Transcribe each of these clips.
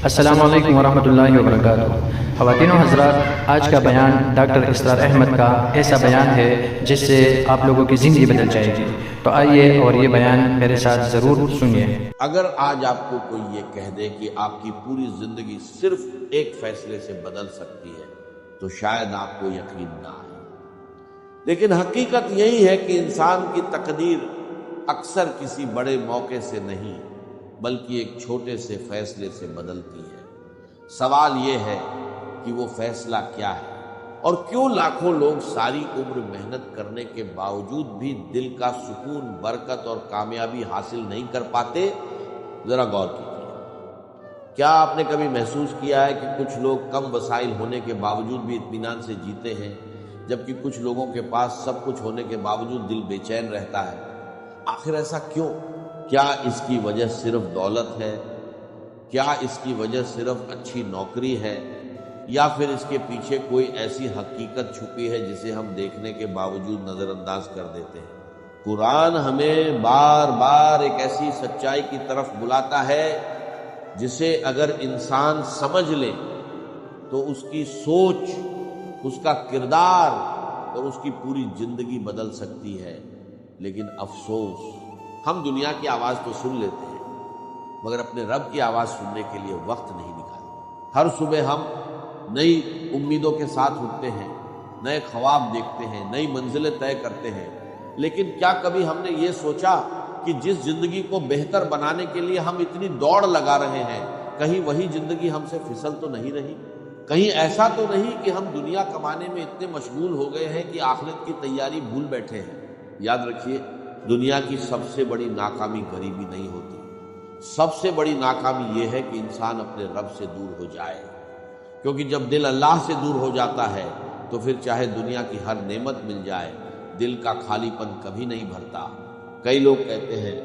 السلام علیکم ورحمۃ اللہ وبرکاتہ۔ خواتین و حضرات، آج کا بیان ڈاکٹر اسرار احمد کا ایسا بیان ہے جس سے آپ لوگوں کی زندگی بدل جائے گی، تو آئیے اور یہ بیان میرے ساتھ ضرور سنیے۔ اگر آج آپ کو کوئی یہ کہہ دے کہ آپ کی پوری زندگی صرف ایک فیصلے سے بدل سکتی ہے تو شاید آپ کو یقین نہ آئے، لیکن حقیقت یہی ہے کہ انسان کی تقدیر اکثر کسی بڑے موقع سے نہیں بلکہ ایک چھوٹے سے فیصلے سے بدلتی ہے۔ سوال یہ ہے کہ وہ فیصلہ کیا ہے، اور کیوں لاکھوں لوگ ساری عمر محنت کرنے کے باوجود بھی دل کا سکون، برکت اور کامیابی حاصل نہیں کر پاتے؟ ذرا غور کیجیے۔ کیا آپ نے کبھی محسوس کیا ہے کہ کچھ لوگ کم وسائل ہونے کے باوجود بھی اطمینان سے جیتے ہیں، جبکہ کچھ لوگوں کے پاس سب کچھ ہونے کے باوجود دل بے چین رہتا ہے؟ آخر ایسا کیوں؟ کیا اس کی وجہ صرف دولت ہے؟ کیا اس کی وجہ صرف اچھی نوکری ہے؟ یا پھر اس کے پیچھے کوئی ایسی حقیقت چھپی ہے جسے ہم دیکھنے کے باوجود نظر انداز کر دیتے ہیں؟ قرآن ہمیں بار بار ایک ایسی سچائی کی طرف بلاتا ہے جسے اگر انسان سمجھ لے تو اس کی سوچ، اس کا کردار اور اس کی پوری زندگی بدل سکتی ہے۔ لیکن افسوس، ہم دنیا کی آواز تو سن لیتے ہیں مگر اپنے رب کی آواز سننے کے لیے وقت نہیں نکالتے۔ ہر صبح ہم نئی امیدوں کے ساتھ اٹھتے ہیں، نئے خواب دیکھتے ہیں، نئی منزلیں طے کرتے ہیں، لیکن کیا کبھی ہم نے یہ سوچا کہ جس زندگی کو بہتر بنانے کے لیے ہم اتنی دوڑ لگا رہے ہیں، کہیں وہی زندگی ہم سے پھسل تو نہیں رہی؟ کہیں ایسا تو نہیں کہ ہم دنیا کمانے میں اتنے مشغول ہو گئے ہیں کہ آخرت کی تیاری بھول بیٹھے ہیں؟ یاد رکھیے، دنیا کی سب سے بڑی ناکامی غریبی نہیں ہوتی، سب سے بڑی ناکامی یہ ہے کہ انسان اپنے رب سے دور ہو جائے، کیونکہ جب دل اللہ سے دور ہو جاتا ہے تو پھر چاہے دنیا کی ہر نعمت مل جائے، دل کا خالی پن کبھی نہیں بھرتا۔ کئی لوگ کہتے ہیں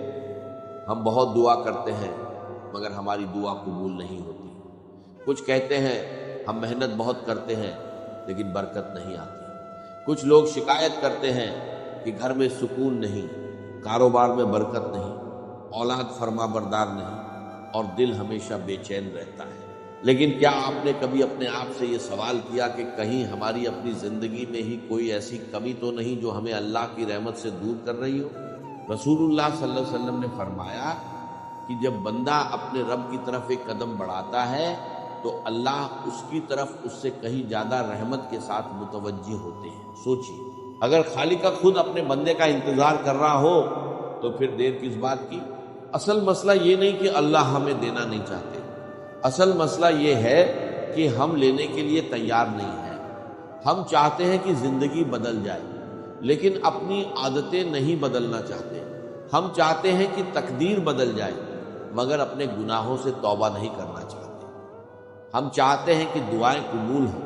ہم بہت دعا کرتے ہیں مگر ہماری دعا قبول نہیں ہوتی، کچھ کہتے ہیں ہم محنت بہت کرتے ہیں لیکن برکت نہیں آتی، کچھ لوگ شکایت کرتے ہیں کہ گھر میں سکون نہیں، کاروبار میں برکت نہیں، اولاد فرما بردار نہیں، اور دل ہمیشہ بے چین رہتا ہے۔ لیکن کیا آپ نے کبھی اپنے آپ سے یہ سوال کیا کہ کہیں ہماری اپنی زندگی میں ہی کوئی ایسی کمی تو نہیں جو ہمیں اللہ کی رحمت سے دور کر رہی ہو؟ رسول اللہ صلی اللہ علیہ وسلم نے فرمایا کہ جب بندہ اپنے رب کی طرف ایک قدم بڑھاتا ہے تو اللہ اس کی طرف اس سے کہیں زیادہ رحمت کے ساتھ متوجہ ہوتے ہیں۔ سوچیے، اگر خالق کا خود اپنے بندے کا انتظار کر رہا ہو تو پھر دیر کس بات کی؟ اصل مسئلہ یہ نہیں کہ اللہ ہمیں دینا نہیں چاہتے، اصل مسئلہ یہ ہے کہ ہم لینے کے لیے تیار نہیں ہیں۔ ہم چاہتے ہیں کہ زندگی بدل جائے لیکن اپنی عادتیں نہیں بدلنا چاہتے، ہم چاہتے ہیں کہ تقدیر بدل جائے مگر اپنے گناہوں سے توبہ نہیں کرنا چاہتے، ہم چاہتے ہیں کہ دعائیں قبول ہوں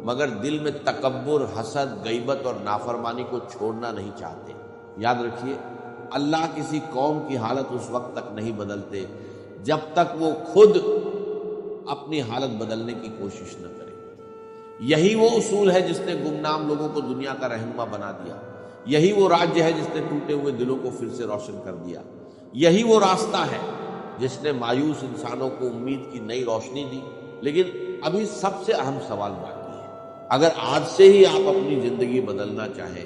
مگر دل میں تکبر، حسد، غیبت اور نافرمانی کو چھوڑنا نہیں چاہتے۔ یاد رکھیے، اللہ کسی قوم کی حالت اس وقت تک نہیں بدلتے جب تک وہ خود اپنی حالت بدلنے کی کوشش نہ کرے۔ یہی وہ اصول ہے جس نے گمنام لوگوں کو دنیا کا رہنما بنا دیا، یہی وہ راجیہ ہے جس نے ٹوٹے ہوئے دلوں کو پھر سے روشن کر دیا، یہی وہ راستہ ہے جس نے مایوس انسانوں کو امید کی نئی روشنی دی۔ لیکن ابھی سب سے اہم سوال باقی ہے۔ اگر آج سے ہی آپ اپنی زندگی بدلنا چاہیں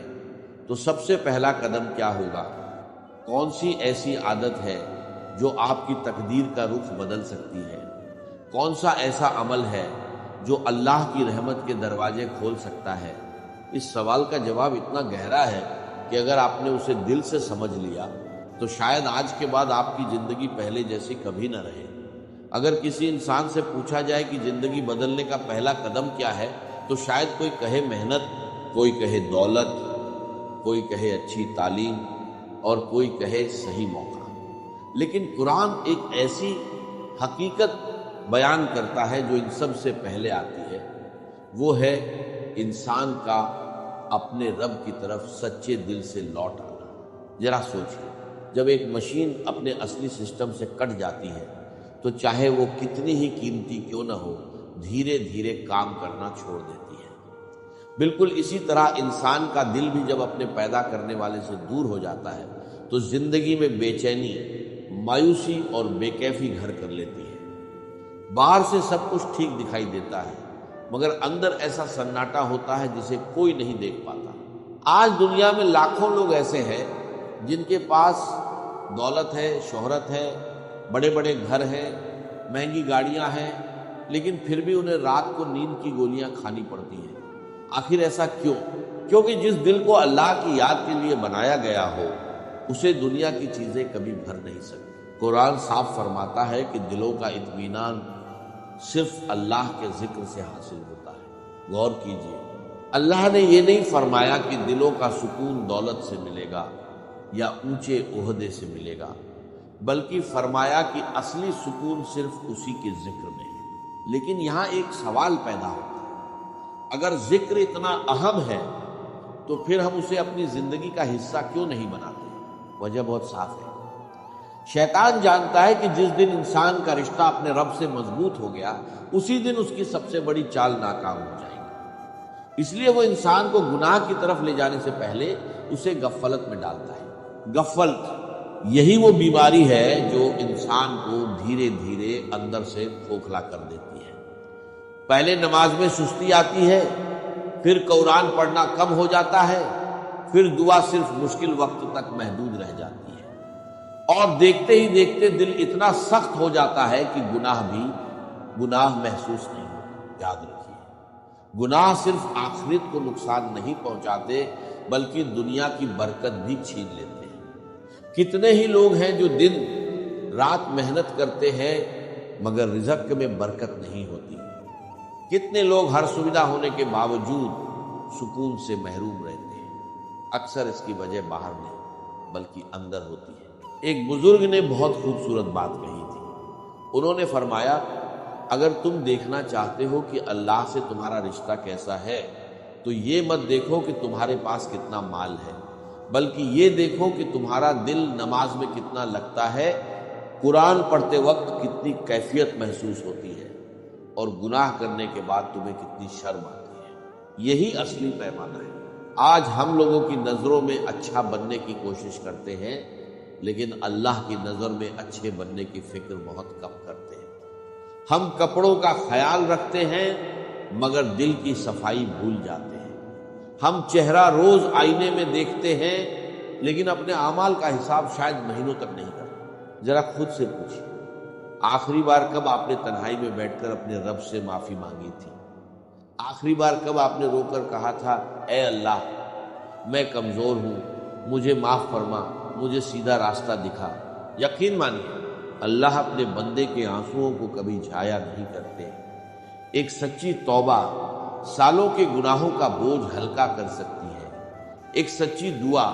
تو سب سے پہلا قدم کیا ہوگا؟ کون سی ایسی عادت ہے جو آپ کی تقدیر کا رخ بدل سکتی ہے؟ کون سا ایسا عمل ہے جو اللہ کی رحمت کے دروازے کھول سکتا ہے؟ اس سوال کا جواب اتنا گہرا ہے کہ اگر آپ نے اسے دل سے سمجھ لیا تو شاید آج کے بعد آپ کی زندگی پہلے جیسی کبھی نہ رہے۔ اگر کسی انسان سے پوچھا جائے کہ زندگی بدلنے کا پہلا قدم کیا ہے تو شاید کوئی کہے محنت، کوئی کہے دولت، کوئی کہے اچھی تعلیم اور کوئی کہے صحیح موقع، لیکن قرآن ایک ایسی حقیقت بیان کرتا ہے جو ان سب سے پہلے آتی ہے، وہ ہے انسان کا اپنے رب کی طرف سچے دل سے لوٹ آنا۔ ذرا سوچیے، جب ایک مشین اپنے اصلی سسٹم سے کٹ جاتی ہے تو چاہے وہ کتنی ہی قیمتی کیوں نہ ہو، دھیرے دھیرے کام کرنا چھوڑ دیتی ہے۔ بالکل اسی طرح انسان کا دل بھی جب اپنے پیدا کرنے والے سے دور ہو جاتا ہے تو زندگی میں بے چینی، مایوسی اور بے کیفی گھر کر لیتی ہے۔ باہر سے سب کچھ ٹھیک دکھائی دیتا ہے مگر اندر ایسا سناٹا ہوتا ہے جسے کوئی نہیں دیکھ پاتا۔ آج دنیا میں لاکھوں لوگ ایسے ہیں جن کے پاس دولت ہے، شہرت ہے، بڑے بڑے گھر ہیں، مہنگی گاڑیاں ہیں، لیکن پھر بھی انہیں رات کو نیند کی گولیاں کھانی پڑتی ہیں۔ آخر ایسا کیوں؟ کیونکہ جس دل کو اللہ کی یاد کے لیے بنایا گیا ہو اسے دنیا کی چیزیں کبھی بھر نہیں سکتی۔ قرآن صاف فرماتا ہے کہ دلوں کا اطمینان صرف اللہ کے ذکر سے حاصل ہوتا ہے۔ غور کیجئے، اللہ نے یہ نہیں فرمایا کہ دلوں کا سکون دولت سے ملے گا یا اونچے عہدے سے ملے گا، بلکہ فرمایا کہ اصلی سکون صرف اسی کے ذکر میں ہے۔ لیکن یہاں ایک سوال پیدا ہوتا ہے، اگر ذکر اتنا اہم ہے تو پھر ہم اسے اپنی زندگی کا حصہ کیوں نہیں بناتے؟ وجہ بہت صاف ہے۔ شیطان جانتا ہے کہ جس دن انسان کا رشتہ اپنے رب سے مضبوط ہو گیا اسی دن اس کی سب سے بڑی چال ناکام ہو جائے گی، اس لیے وہ انسان کو گناہ کی طرف لے جانے سے پہلے اسے غفلت میں ڈالتا ہے۔ غفلت یہی وہ بیماری ہے جو انسان کو دھیرے دھیرے اندر سے کھوکھلا کر دیتی ہے۔ پہلے نماز میں سستی آتی ہے، پھر قرآن پڑھنا کم ہو جاتا ہے، پھر دعا صرف مشکل وقت تک محدود رہ جاتی ہے، اور دیکھتے ہی دیکھتے دل اتنا سخت ہو جاتا ہے کہ گناہ بھی گناہ محسوس نہیں ہوتا۔ یاد رکھیے، گناہ صرف آخرت کو نقصان نہیں پہنچاتے بلکہ دنیا کی برکت بھی چھین لیتے ہیں۔ کتنے ہی لوگ ہیں جو دن رات محنت کرتے ہیں مگر رزق میں برکت نہیں ہوتی۔ کتنے لوگ ہر سویدھا ہونے کے باوجود سکون سے محروم رہتے ہیں۔ اکثر اس کی وجہ باہر نہیں بلکہ اندر ہوتی ہے۔ ایک بزرگ نے بہت خوبصورت بات کہی تھی۔ انہوں نے فرمایا، اگر تم دیکھنا چاہتے ہو کہ اللہ سے تمہارا رشتہ کیسا ہے تو یہ مت دیکھو کہ تمہارے پاس کتنا مال ہے، بلکہ یہ دیکھو کہ تمہارا دل نماز میں کتنا لگتا ہے، قرآن پڑھتے وقت کتنی کیفیت محسوس ہوتی ہے، اور گناہ کرنے کے بعد تمہیں کتنی شرم آتی ہے۔ یہی اصلی پیمانہ ہے۔ آج ہم لوگوں کی نظروں میں اچھا بننے کی کوشش کرتے ہیں لیکن اللہ کی نظر میں اچھے بننے کی فکر بہت کم کرتے ہیں۔ ہم کپڑوں کا خیال رکھتے ہیں مگر دل کی صفائی بھول جاتے ہیں۔ ہم چہرہ روز آئینے میں دیکھتے ہیں لیکن اپنے اعمال کا حساب شاید مہینوں تک نہیں کرتے۔ ذرا خود سے پوچھیں، آخری بار کب آپ نے تنہائی میں بیٹھ کر اپنے رب سے معافی مانگی تھی؟ آخری بار کب آپ نے رو کر کہا تھا، اے اللہ میں کمزور ہوں، مجھے معاف فرما، مجھے سیدھا راستہ دکھا؟ یقین مانیے اللہ اپنے بندے کے آنسوؤں کو کبھی ضائع نہیں کرتے۔ ایک سچی توبہ سالوں کے گناہوں کا بوجھ ہلکا کر سکتی ہے۔ ایک سچی دعا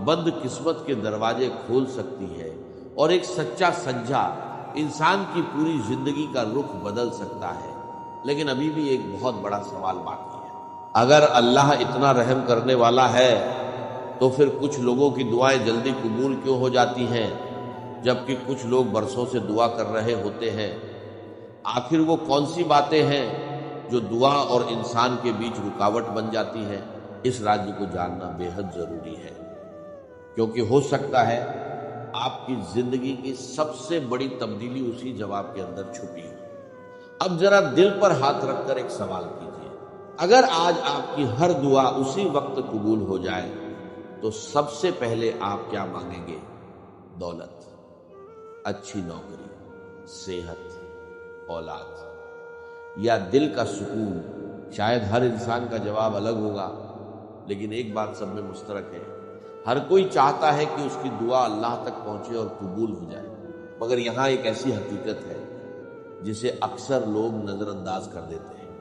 بند قسمت کے دروازے کھول سکتی ہے، اور ایک سچا سجدہ انسان کی پوری زندگی کا رخ بدل سکتا ہے۔ لیکن ابھی بھی ایک بہت بڑا سوال باقی ہے۔ اگر اللہ اتنا رحم کرنے والا ہے تو پھر کچھ لوگوں کی دعائیں جلدی قبول کیوں ہو جاتی ہیں جبکہ کچھ لوگ برسوں سے دعا کر رہے ہوتے ہیں؟ آخر وہ کون سی باتیں ہیں جو دعا اور انسان کے بیچ رکاوٹ بن جاتی ہیں؟ اس راز کو جاننا بے حد ضروری ہے، کیونکہ ہو سکتا ہے آپ کی زندگی کی سب سے بڑی تبدیلی اسی جواب کے اندر چھپی ہو۔ اب ذرا دل پر ہاتھ رکھ کر ایک سوال کیجیے، اگر آج آپ کی ہر دعا اسی وقت قبول ہو جائے تو سب سے پہلے آپ کیا مانگیں گے؟ دولت، اچھی نوکری، صحت، اولاد، یا دل کا سکون؟ شاید ہر انسان کا جواب الگ ہوگا، لیکن ایک بات سب میں مشترک ہے، ہر کوئی چاہتا ہے کہ اس کی دعا اللہ تک پہنچے اور قبول ہو جائے۔ مگر یہاں ایک ایسی حقیقت ہے جسے اکثر لوگ نظر انداز کر دیتے ہیں۔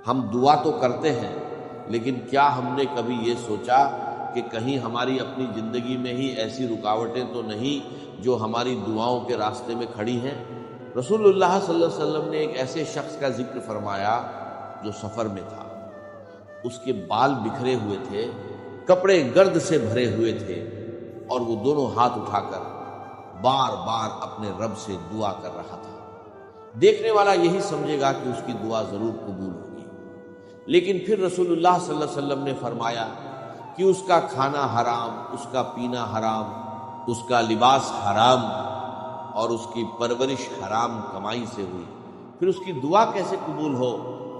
ہم دعا تو کرتے ہیں لیکن کیا ہم نے کبھی یہ سوچا کہ کہیں ہماری اپنی زندگی میں ہی ایسی رکاوٹیں تو نہیں جو ہماری دعاؤں کے راستے میں کھڑی ہیں؟ رسول اللہ صلی اللہ علیہ وسلم نے ایک ایسے شخص کا ذکر فرمایا جو سفر میں تھا، اس کے بال بکھرے ہوئے تھے، کپڑے گرد سے بھرے ہوئے تھے، اور وہ دونوں ہاتھ اٹھا کر بار بار اپنے رب سے دعا کر رہا تھا۔ دیکھنے والا یہی سمجھے گا کہ اس کی دعا ضرور قبول ہوگی، لیکن پھر رسول اللہ صلی اللہ علیہ وسلم نے فرمایا کہ اس کا کھانا حرام، اس کا پینا حرام، اس کا لباس حرام، اور اس کی پرورش حرام کمائی سے ہوئی، پھر اس کی دعا کیسے قبول ہو؟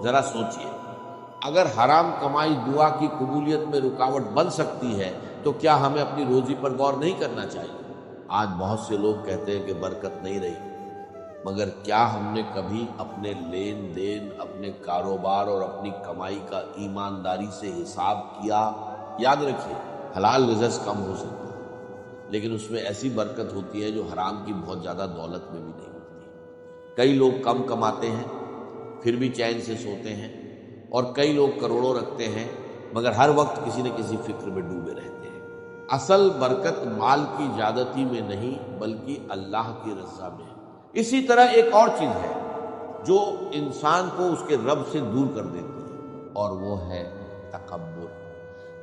ذرا سوچئے، اگر حرام کمائی دعا کی قبولیت میں رکاوٹ بن سکتی ہے تو کیا ہمیں اپنی روزی پر غور نہیں کرنا چاہیے؟ آج بہت سے لوگ کہتے ہیں کہ برکت نہیں رہی، مگر کیا ہم نے کبھی اپنے لین دین، اپنے کاروبار اور اپنی کمائی کا ایمانداری سے حساب کیا؟ یاد رکھیے، حلال رزق کم ہو سکتا ہے لیکن اس میں ایسی برکت ہوتی ہے جو حرام کی بہت زیادہ دولت میں بھی نہیں ہوتی۔ کئی لوگ کم کماتے ہیں پھر بھی چین سے سوتے ہیں، اور کئی لوگ کروڑوں رکھتے ہیں مگر ہر وقت کسی نہ کسی فکر میں ڈوبے رہتے ہیں۔ اصل برکت مال کی زیادتی میں نہیں بلکہ اللہ کی رضا میں ہے۔ اسی طرح ایک اور چیز ہے جو انسان کو اس کے رب سے دور کر دیتی ہے، اور وہ ہے تکبر۔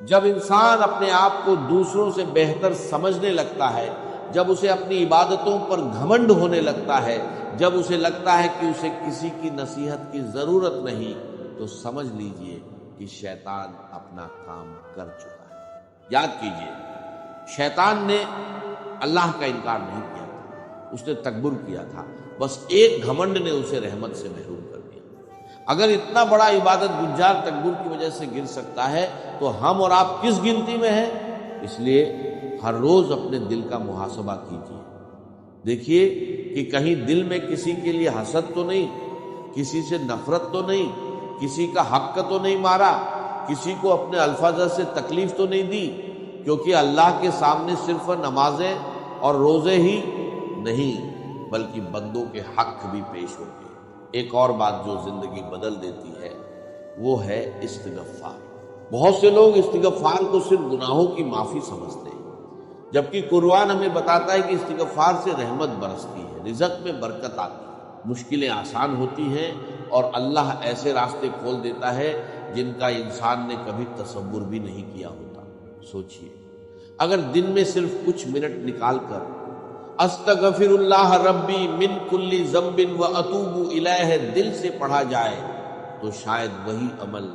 جب انسان اپنے آپ کو دوسروں سے بہتر سمجھنے لگتا ہے، جب اسے اپنی عبادتوں پر گھمنڈ ہونے لگتا ہے، جب اسے لگتا ہے کہ اسے کسی کی نصیحت کی ضرورت نہیں، تو سمجھ لیجئے کہ شیطان اپنا کام کر چکا ہے۔ یاد کیجئے، شیطان نے اللہ کا انکار نہیں کیا تھا، اس نے تکبر کیا تھا، بس ایک گھمنڈ نے اسے رحمت سے محروم کر دیا۔ اگر اتنا بڑا عبادت گزار تکبر کی وجہ سے گر سکتا ہے تو ہم اور آپ کس گنتی میں ہیں؟ اس لیے ہر روز اپنے دل کا محاسبہ کیجیے، دیکھیے کہ کہیں دل میں کسی کے لیے حسد تو نہیں، کسی سے نفرت تو نہیں، کسی کا حق تو نہیں مارا، کسی کو اپنے الفاظ سے تکلیف تو نہیں دی، کیونکہ اللہ کے سامنے صرف نمازیں اور روزے ہی نہیں بلکہ بندوں کے حق بھی پیش ہوتے ہیں۔ ایک اور بات جو زندگی بدل دیتی ہے وہ ہے استغفار۔ بہت سے لوگ استغفار کو صرف گناہوں کی معافی سمجھتے ہیں، جبکہ قرآن ہمیں بتاتا ہے کہ استغفار سے رحمت برستی ہے، رزق میں برکت آتی ہے، مشکلیں آسان ہوتی ہیں اور اللہ ایسے راستے کھول دیتا ہے جن کا انسان نے کبھی تصور بھی نہیں کیا ہوتا۔ سوچئے، اگر دن میں صرف کچھ منٹ نکال کر استغفر اللہ ربی من کل ذنب واتوب الیہ دل سے پڑھا جائے تو شاید وہی عمل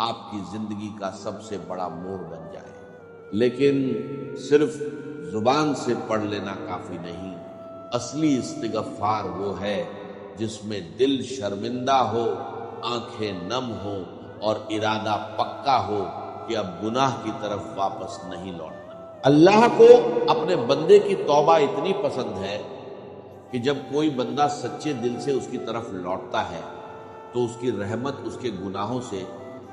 آپ کی زندگی کا سب سے بڑا موڑ بن جائے۔ لیکن صرف زبان سے پڑھ لینا کافی نہیں، اصلی استغفار وہ ہے جس میں دل شرمندہ ہو، آنکھیں نم ہو اور ارادہ پکا ہو کہ اب گناہ کی طرف واپس نہیں لوٹنا۔ اللہ کو اپنے بندے کی توبہ اتنی پسند ہے کہ جب کوئی بندہ سچے دل سے اس کی طرف لوٹتا ہے تو اس کی رحمت اس کے گناہوں سے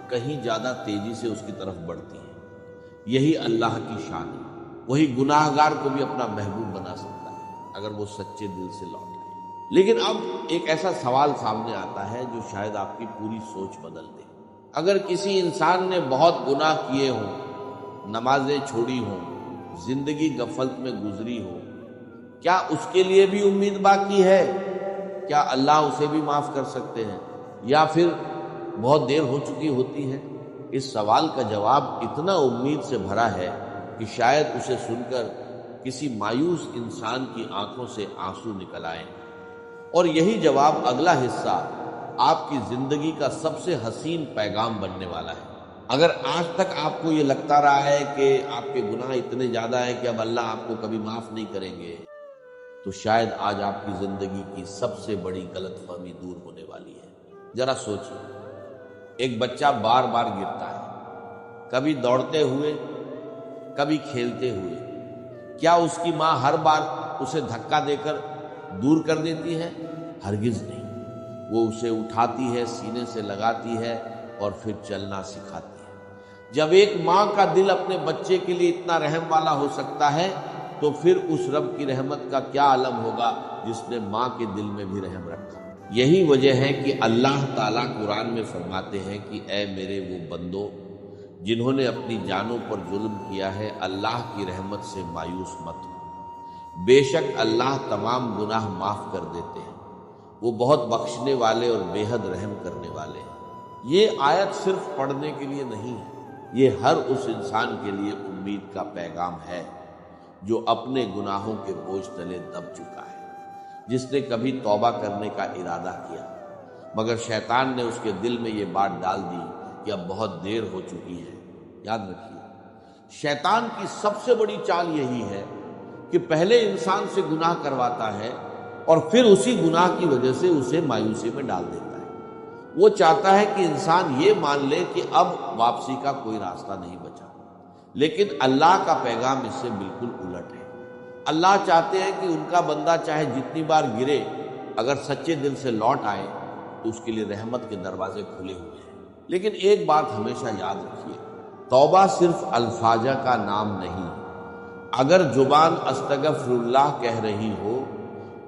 کہیں زیادہ تیزی سے اس کی طرف بڑھتی ہے۔ یہی اللہ کی شان ہے، وہی گناہ گار کو بھی اپنا محبوب بنا سکتا ہے اگر وہ سچے دل سے لوٹ آئے۔ لیکن اب ایک ایسا سوال سامنے آتا ہے جو شاید آپ کی پوری سوچ بدل دے۔ اگر کسی انسان نے بہت گناہ کیے ہوں، نمازیں چھوڑی ہوں، زندگی غفلت میں گزری ہو، کیا اس کے لیے بھی امید باقی ہے؟ کیا اللہ اسے بھی معاف کر سکتے ہیں یا پھر بہت دیر ہو چکی ہوتی ہے؟ اس سوال کا جواب اتنا امید سے بھرا ہے کہ شاید اسے سن کر کسی مایوس انسان کی آنکھوں سے آنسو نکل آئیں، اور یہی جواب اگلا حصہ آپ کی زندگی کا سب سے حسین پیغام بننے والا ہے۔ اگر آج تک آپ کو یہ لگتا رہا ہے کہ آپ کے گناہ اتنے زیادہ ہیں کہ اب اللہ آپ کو کبھی معاف نہیں کریں گے، تو شاید آج آپ کی زندگی کی سب سے بڑی غلط فہمی دور ہونے والی ہے۔ ذرا سوچیں، ایک بچہ بار بار گرتا ہے، کبھی دوڑتے ہوئے، کبھی کھیلتے ہوئے، کیا اس کی ماں ہر بار اسے دھکا دے کر دور کر دیتی ہے؟ ہرگز نہیں، وہ اسے اٹھاتی ہے، سینے سے لگاتی ہے اور پھر چلنا سکھاتی ہے۔ جب ایک ماں کا دل اپنے بچے کے لیے اتنا رحم والا ہو سکتا ہے تو پھر اس رب کی رحمت کا کیا عالم ہوگا جس نے ماں کے دل میں بھی رحم رکھا۔ یہی وجہ ہے کہ اللہ تعالیٰ قرآن میں فرماتے ہیں کہ اے میرے وہ بندو جنہوں نے اپنی جانوں پر ظلم کیا ہے، اللہ کی رحمت سے مایوس مت ہو، بے شک اللہ تمام گناہ معاف کر دیتے ہیں، وہ بہت بخشنے والے اور بے حد رحم کرنے والے ہیں۔ یہ آیت صرف پڑھنے کے لیے نہیں ہے، یہ ہر اس انسان کے لیے امید کا پیغام ہے جو اپنے گناہوں کے بوجھ تلے دب چکا ہے، جس نے کبھی توبہ کرنے کا ارادہ کیا مگر شیطان نے اس کے دل میں یہ بات ڈال دی کہ اب بہت دیر ہو چکی ہے۔ یاد رکھیے، شیطان کی سب سے بڑی چال یہی ہے کہ پہلے انسان سے گناہ کرواتا ہے اور پھر اسی گناہ کی وجہ سے اسے مایوسی میں ڈال دیتا ہے۔ وہ چاہتا ہے کہ انسان یہ مان لے کہ اب واپسی کا کوئی راستہ نہیں بچا، لیکن اللہ کا پیغام اس سے بالکل الٹ ہے۔ اللہ چاہتے ہیں کہ ان کا بندہ چاہے جتنی بار گرے، اگر سچے دل سے لوٹ آئے تو اس کے لیے رحمت کے دروازے کھلے ہوئے ہیں۔ لیکن ایک بات ہمیشہ یاد رکھیے، توبہ صرف الفاظ کا نام نہیں۔ اگر زبان استغفر اللہ کہہ رہی ہو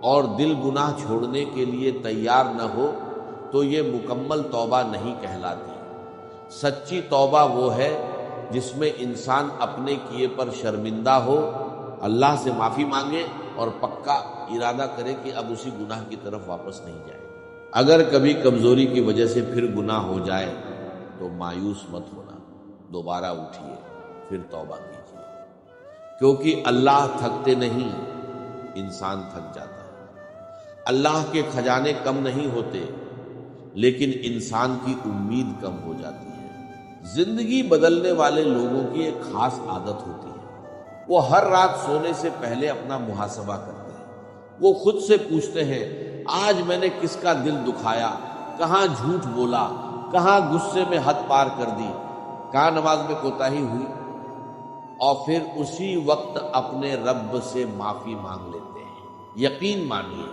اور دل گناہ چھوڑنے کے لیے تیار نہ ہو تو یہ مکمل توبہ نہیں کہلاتی۔ سچی توبہ وہ ہے جس میں انسان اپنے کیے پر شرمندہ ہو، اللہ سے معافی مانگے اور پکا ارادہ کرے کہ اب اسی گناہ کی طرف واپس نہیں جائے۔ اگر کبھی کمزوری کی وجہ سے پھر گناہ ہو جائے تو مایوس مت ہونا، دوبارہ اٹھیے، پھر توبہ کیجیے، کیونکہ اللہ تھکتے نہیں، انسان تھک جاتا ہے۔ اللہ کے خزانے کم نہیں ہوتے، لیکن انسان کی امید کم ہو جاتی ہے۔ زندگی بدلنے والے لوگوں کی ایک خاص عادت ہوتی ہے، وہ ہر رات سونے سے پہلے اپنا محاسبہ کرتے ہیں۔ وہ خود سے پوچھتے ہیں، آج میں نے کس کا دل دکھایا، کہاں جھوٹ بولا، کہاں غصے میں حد پار کر دی، کہاں نماز میں کوتاہی ہوئی، اور پھر اسی وقت اپنے رب سے معافی مانگ لیتے ہیں۔ یقین مانیے،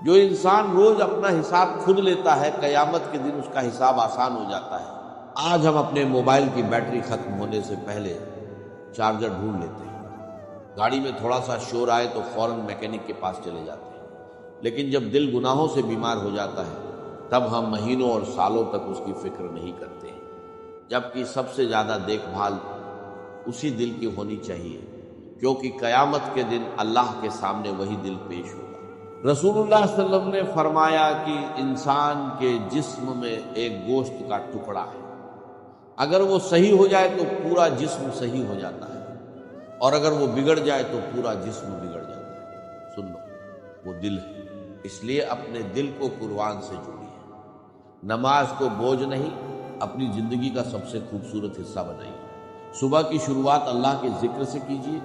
جو انسان روز اپنا حساب خود لیتا ہے، قیامت کے دن اس کا حساب آسان ہو جاتا ہے۔ آج ہم اپنے موبائل کی بیٹری ختم ہونے سے پہلے چارجر ڈھونڈ لیتے ہیں، گاڑی میں تھوڑا سا شور آئے تو فوراً میکینک کے پاس چلے جاتے ہیں، لیکن جب دل گناہوں سے بیمار ہو جاتا ہے تب ہم مہینوں اور سالوں تک اس کی فکر نہیں کرتے ہیں، جبکہ سب سے زیادہ دیکھ بھال اسی دل کی ہونی چاہیے، کیونکہ قیامت کے دن اللہ کے سامنے وہی دل پیش ہوگا۔ رسول اللہ صلی اللہ علیہ وسلم نے فرمایا کہ انسان کے جسم میں ایک گوشت کا ٹکڑا ہے، اگر وہ صحیح ہو جائے تو پورا جسم صحیح ہو جاتا ہے، اور اگر وہ بگڑ جائے تو پورا جسم بگڑ جاتا ہے۔ سن لو، وہ دل ہے، اس لیے اپنے دل کو قرآن سے جوڑیے۔ نماز کو بوجھ نہیں، اپنی زندگی کا سب سے خوبصورت حصہ بنائیے۔ صبح کی شروعات اللہ کے ذکر سے کیجیے،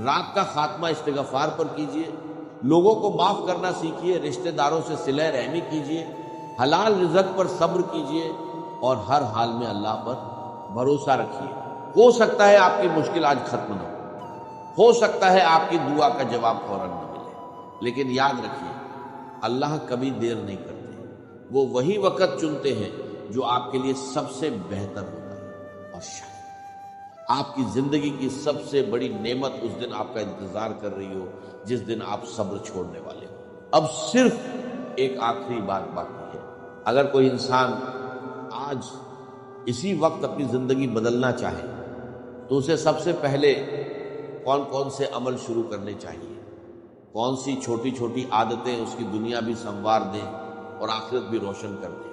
رات کا خاتمہ استغفار پر کیجیے، لوگوں کو معاف کرنا سیکھیے، رشتہ داروں سے صلہ رحمی کیجیے، حلال رزق پر صبر کیجیے، اور ہر حال میں اللہ پر بھروسہ رکھیے۔ ہو سکتا ہے آپ کی مشکل آج ختم نہ ہو سکتا ہے آپ کی دعا کا جواب فوراً نہ ملے، لیکن یاد رکھیے، اللہ کبھی دیر نہیں کرتے، وہ وہی وقت چنتے ہیں جو آپ کے لیے سب سے بہتر ہوتا ہے۔ اور شاید آپ کی زندگی کی سب سے بڑی نعمت اس دن آپ کا انتظار کر رہی ہو جس دن آپ صبر چھوڑنے والے ہو۔ اب صرف ایک آخری بات باقی ہے، اگر کوئی انسان آج اسی وقت اپنی زندگی بدلنا چاہے تو اسے سب سے پہلے کون کون سے عمل شروع کرنے چاہیے، کون سی چھوٹی چھوٹی عادتیں اس کی دنیا بھی سنوار دیں اور آخرت بھی روشن کر دیں۔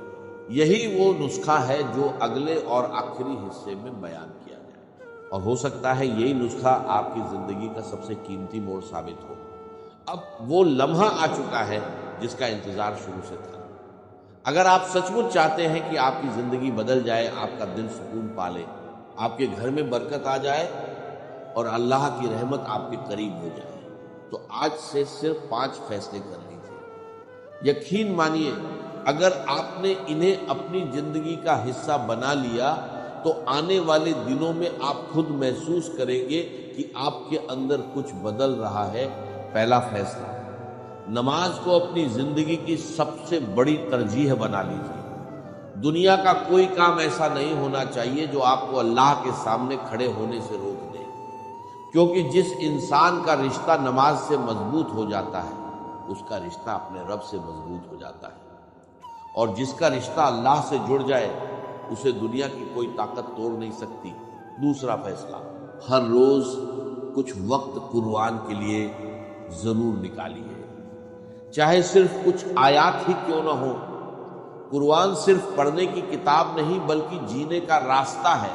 یہی وہ نسخہ ہے جو اگلے اور آخری حصے میں بیان کیا جائے، اور ہو سکتا ہے یہی نسخہ آپ کی زندگی کا سب سے قیمتی موڑ ثابت ہو۔ اب وہ لمحہ آ چکا ہے جس کا انتظار شروع سے تھا۔ اگر آپ سچ مچ چاہتے ہیں کہ آپ کی زندگی بدل جائے، آپ کا دل سکون پالے، آپ کے گھر میں برکت آ جائے اور اللہ کی رحمت آپ کے قریب ہو جائے، تو آج سے صرف 5 فیصلے کر لیجیے۔ یقین مانیے، اگر آپ نے انہیں اپنی زندگی کا حصہ بنا لیا تو آنے والے دنوں میں آپ خود محسوس کریں گے کہ آپ کے اندر کچھ بدل رہا ہے۔ پہلا فیصلہ، نماز کو اپنی زندگی کی سب سے بڑی ترجیح بنا لیجیے۔ دنیا کا کوئی کام ایسا نہیں ہونا چاہیے جو آپ کو اللہ کے سامنے کھڑے ہونے سے روک دے، کیونکہ جس انسان کا رشتہ نماز سے مضبوط ہو جاتا ہے اس کا رشتہ اپنے رب سے مضبوط ہو جاتا ہے، اور جس کا رشتہ اللہ سے جڑ جائے اسے دنیا کی کوئی طاقت توڑ نہیں سکتی۔ دوسرا فیصلہ، ہر روز کچھ وقت قرآن کے لیے ضرور نکالیے، چاہے صرف کچھ آیات ہی کیوں نہ ہو۔ قرآن صرف پڑھنے کی کتاب نہیں بلکہ جینے کا راستہ ہے۔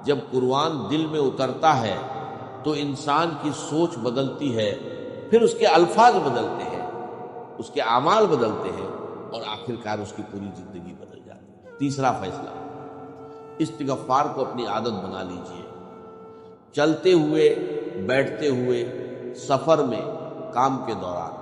جب قرآن دل میں اترتا ہے تو انسان کی سوچ بدلتی ہے، پھر اس کے الفاظ بدلتے ہیں، اس کے اعمال بدلتے ہیں، اور آخرکار اس کی پوری زندگی بدل جاتی ہے۔ تیسرا فیصلہ، استغفار کو اپنی عادت بنا لیجئے۔ چلتے ہوئے، بیٹھتے ہوئے، سفر میں، کام کے دوران